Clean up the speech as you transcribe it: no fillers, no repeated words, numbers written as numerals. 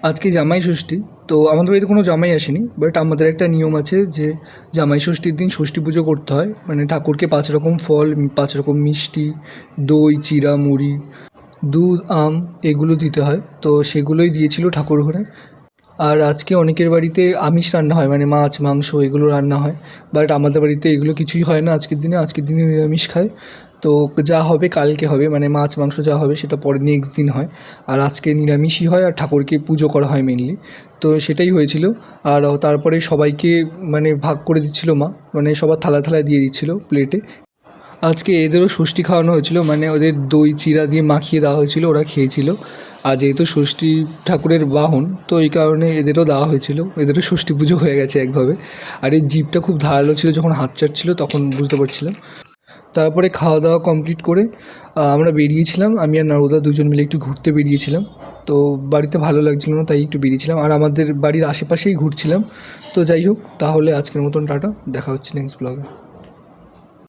আজকে জামাই ষষ্ঠী। তো আমাদের বাড়িতে কোনো জামাই আসেনি, বাট আমাদের একটা নিয়ম আছে যে জামাই ষষ্ঠীর দিন ষষ্ঠী পুজো করতে হয়। মানে ঠাকুরকে 5 রকম ফল, 5 রকম মিষ্টি, দই, চিড়া, মুড়ি, দুধ, আম এগুলো দিতে হয়। তো সেগুলোই দিয়েছিল ঠাকুর ঘরে। আর আজকে অনেকের বাড়িতে আমিষ রান্না হয়, মানে মাছ, মাংস এগুলো রান্না হয়। বাট আমাদের বাড়িতে এগুলো কিছুই হয় না আজকের দিনে। আজকের দিনে নিরামিষ খায়। তো যা হবে কালকে হবে, মানে মাছ, মাংস যা হবে সেটা পরে নেক্সট দিন হয়। আর আজকে নিরামিষই হয় আর ঠাকুরকে পুজো করা হয় মেনলি। তো সেটাই হয়েছিল। আর তারপরে সবাইকে মানে ভাগ করে দিচ্ছিল মা, মানে সবার থালায় থালায় দিয়ে দিচ্ছিল প্লেটে। আজকে এদেরও ষষ্ঠী খাওয়ানো হয়েছিল, মানে ওদের দই চিড়া দিয়ে মাখিয়ে দেওয়া হয়েছিল, ওরা খেয়েছিল। আর যেহেতু ষষ্ঠী ঠাকুরের বাহন, তো এই কারণে এদেরও দেওয়া হয়েছিল, এদেরও ষষ্ঠী পুজো হয়ে গেছে একভাবে। আর এই জিভটা খুব ধারালো ছিল, যখন হাত চাটছিল তখন বুঝতে পারছিলাম। তারপরে খাওয়া দাওয়া কমপ্লিট করে আমরা বেরিয়েছিলাম, আমি আর নারুদা দুজন মিলে একটু ঘুরতে বেরিয়েছিলাম। তো বাড়িতে ভালো লাগছিল না, তাই একটু বেরিয়েছিলাম, আর আমাদের বাড়ির আশেপাশেই ঘুরছিলাম। তো যাই হোক, তাহলে আজকের মতন টাটা, দেখা হচ্ছে নেক্সট ব্লগে।